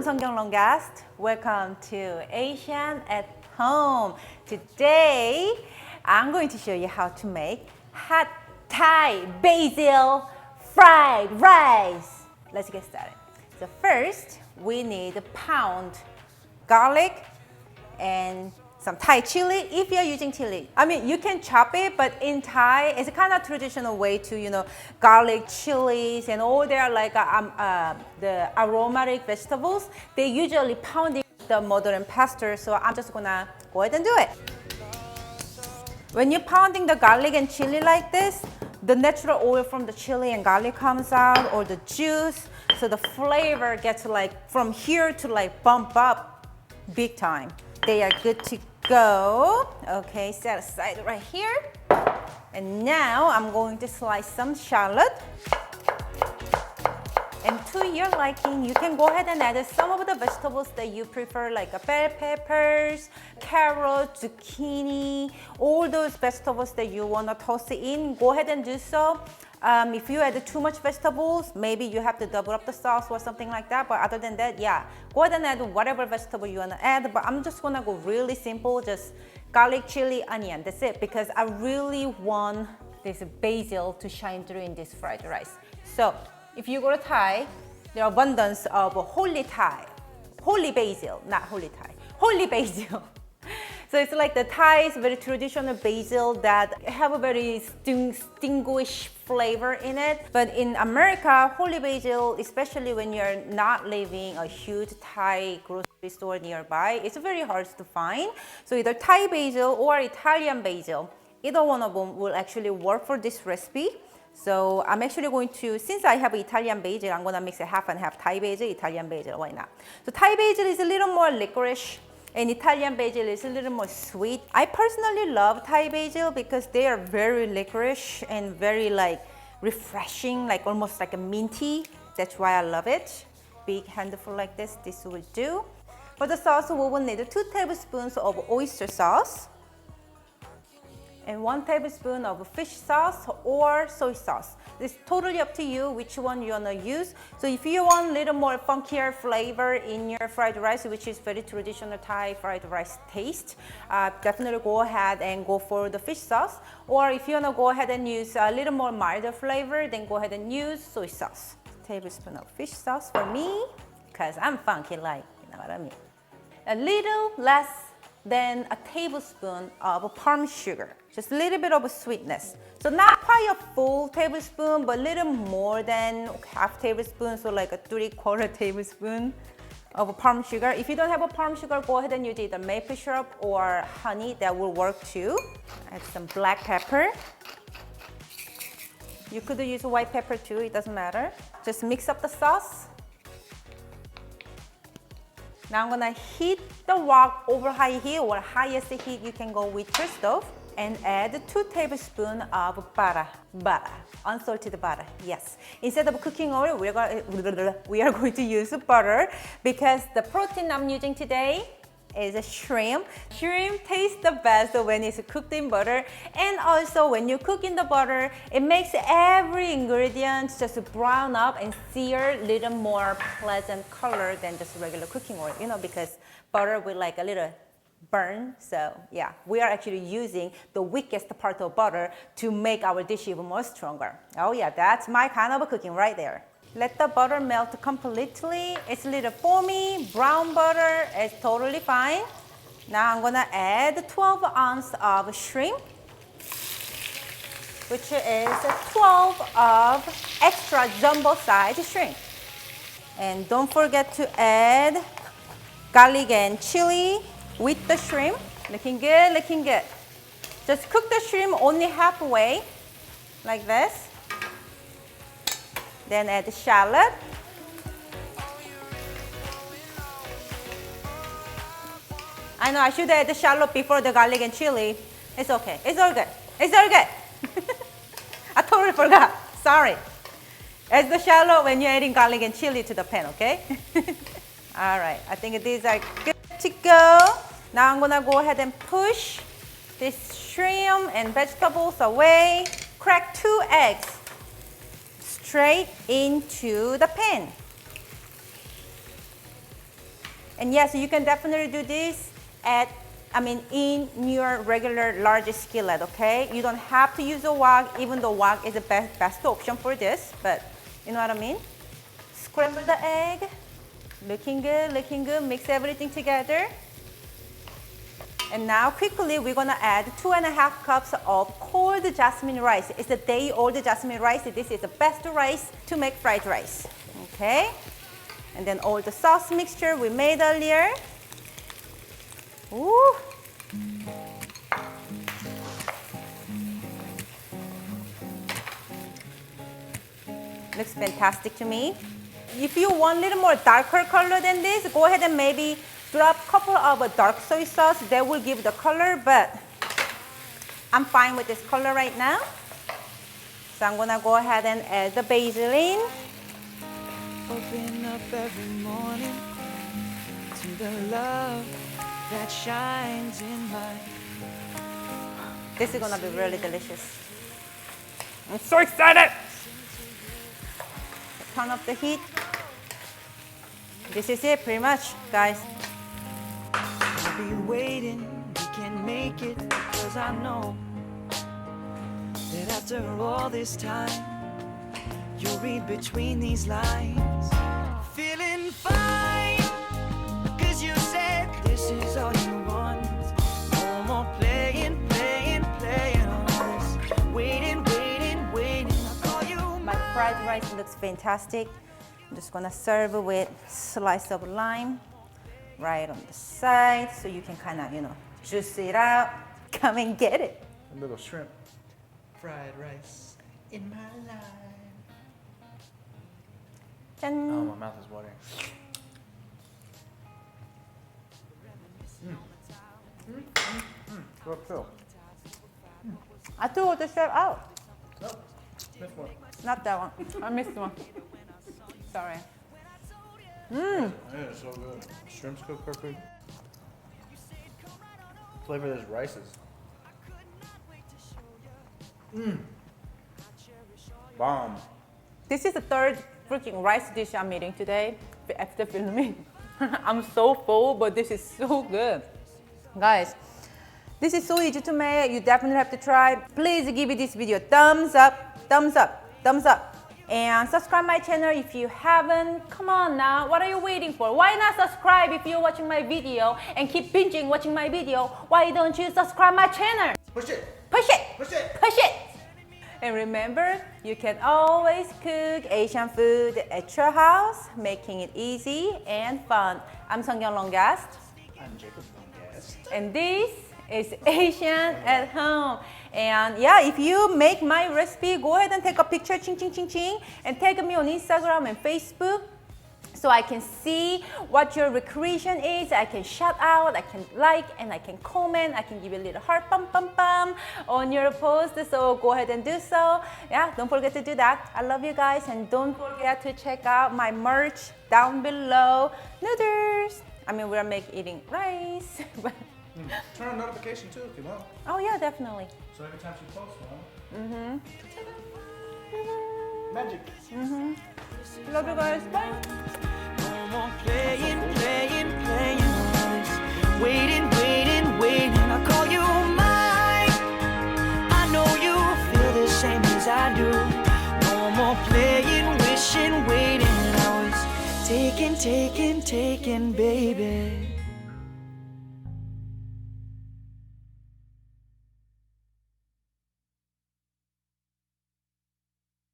Seonkyoung long guest. Welcome to Asian at Home. Today, I'm going to show you how to make hot Thai basil fried rice. Let's get started. So first, we need pound garlic and some Thai chili. If you're using chili, I mean, you can chop it, but in Thai, it's a kind of traditional way to, garlic, chilies, and all their the aromatic vegetables. They usually pound it with the mortar and pestle, so I'm just gonna go ahead and do it. When you're pounding the garlic and chili like this, the natural oil from the chili and garlic comes out, or the juice, so the flavor gets from here to bump up big time. They are good to go. Okay, set aside right here. And now I'm going to slice some shallot. And to your liking, you can go ahead and add some of the vegetables that you prefer, like bell peppers, carrot, zucchini, all those vegetables that you want to toss in. Go ahead and do so. If you add too much vegetables, maybe you have to double up the sauce or something like that. But other than that, yeah, go ahead and add whatever vegetable you want to add. But I'm just going to go really simple, just garlic, chili, onion. That's it, because I really want this basil to shine through in this fried rice. So if you go to Thai, there are abundance of holy basil, not holy Thai, holy basil. So it's like the Thai's very traditional basil that have a very distinguished flavor in it. But in America, holy basil, especially when you're not living a huge Thai grocery store nearby, it's very hard to find. So either Thai basil or Italian basil, either one of them will actually work for this recipe. So I'm actually going to, since I have Italian basil, I'm going to mix it half and half, Thai basil, Italian basil, why not? So Thai basil is a little more licorice, and Italian basil is a little more sweet. I personally love Thai basil because they are very licorice and very refreshing, almost like a minty. That's why I love it. Big handful like this will do. For the sauce, we will need 2 tablespoons of oyster sauce and 1 tablespoon of fish sauce or soy sauce. It's totally up to you which one you wanna use. So if you want a little more funkier flavor in your fried rice, which is very traditional Thai fried rice taste, definitely go ahead and go for the fish sauce. Or if you wanna go ahead and use a little more milder flavor, then go ahead and use soy sauce. Tablespoon of fish sauce for me, because I'm funky you know what I mean. A little less than a tablespoon of palm sugar. Just a little bit of a sweetness. So not quite a full tablespoon, but a little more than half tablespoon, so like a 3/4 tablespoon of palm sugar. If you don't have a palm sugar, go ahead and use either maple syrup or honey, that will work too. Add some black pepper. You could use white pepper too, it doesn't matter. Just mix up the sauce. Now I'm gonna heat the wok over high heat, or highest heat you can go with your stove, and add 2 tablespoons of butter, unsalted butter, yes. Instead of cooking oil, we are going to use butter, because the protein I'm using today is a shrimp. Shrimp tastes the best when it's cooked in butter, and also when you cook in the butter, it makes every ingredient just brown up and sear a little more pleasant color than just regular cooking oil, because butter will a little burn. So yeah, we are actually using the weakest part of butter to make our dish even more stronger. Oh yeah, that's my kind of cooking right there. Let the butter melt completely. It's a little foamy, brown butter, it's totally fine. Now I'm gonna add 12 ounces of shrimp, which is 12 of extra jumbo size shrimp. And don't forget to add garlic and chili with the shrimp. Looking good, looking good. Just cook the shrimp only halfway, like this. Then add the shallot. I know I should add the shallot before the garlic and chili. It's okay, it's all good, it's all good. I totally forgot, sorry. Add the shallot when you're adding garlic and chili to the pan, okay? All right, I think these are good to go. Now I'm gonna go ahead and push this shrimp and vegetables away. Crack 2 eggs straight into the pan. And yes, you can definitely do this in your regular large skillet, okay? You don't have to use a wok, even though wok is the best option for this, but you know what I mean? Scramble the egg. Looking good, looking good. Mix everything together. And now quickly we're gonna add 2.5 cups of cold jasmine rice. It's a day-old jasmine rice. This is the best rice to make fried rice, okay? And then all the sauce mixture we made earlier. Ooh. Looks fantastic to me. If you want a little more darker color than this, go ahead and maybe drop a couple of dark soy sauce. That will give the color, but I'm fine with this color right now. So I'm gonna go ahead and add the basil in. Open up every morning to the love that shines in my. This is gonna be really delicious. I'm so excited! Turn up the heat. This is it, pretty much, guys. I'll be waiting, we can make it, cause I know that after all this time, you'll read between these lines. Feeling fine, cause you said this is all you want. No more playing on this. Waiting. I'll call you My fried rice looks fantastic. I'm just gonna serve it with slice of lime right on the side so you can kind of, juice it out. Come and get it. A little shrimp. fried rice in my life. Oh, 짠. my mouth is watering. Well, Phil. I threw the shrimp out. Nope. Missed one. Not that one. I missed one. Sorry. Yeah, it's so good. Shrimp's cooked perfect. Flavor of this rice is. Bomb. This is the third freaking rice dish I'm eating today after filming. I'm so full, but this is so good. Guys, this is so easy to make. You definitely have to try. Please give this video a thumbs up, thumbs up, thumbs up. And subscribe my channel if you haven't. Come on now, what are you waiting for? Why not subscribe if you're watching my video and keep binging watching my video? Why don't you subscribe my channel? Push it. Push it! Push it. Push it! And remember, you can always cook Asian food at your house, making it easy and fun. I'm Seonkyoung Longest. I'm Jacob Longest. And this is Asian at Home. And yeah, if you make my recipe, go ahead and take a picture, ching, ching, ching, ching, and tag me on Instagram and Facebook so I can see what your recreation is. I can shout out, I can like, and I can comment. I can give you a little heart pum pum pum on your post. So go ahead and do so. Yeah, don't forget to do that. I love you guys, and don't forget to check out my merch down below. Noodles. I mean, we're eating rice. Turn on notification too if you want. Oh yeah, definitely. So every time she posts one. Magic. Love you guys. Bye. No more playing on this. Waiting. I'll call you mine. I know you feel the same as I do. No more playing, wishing, waiting. I was taken, baby.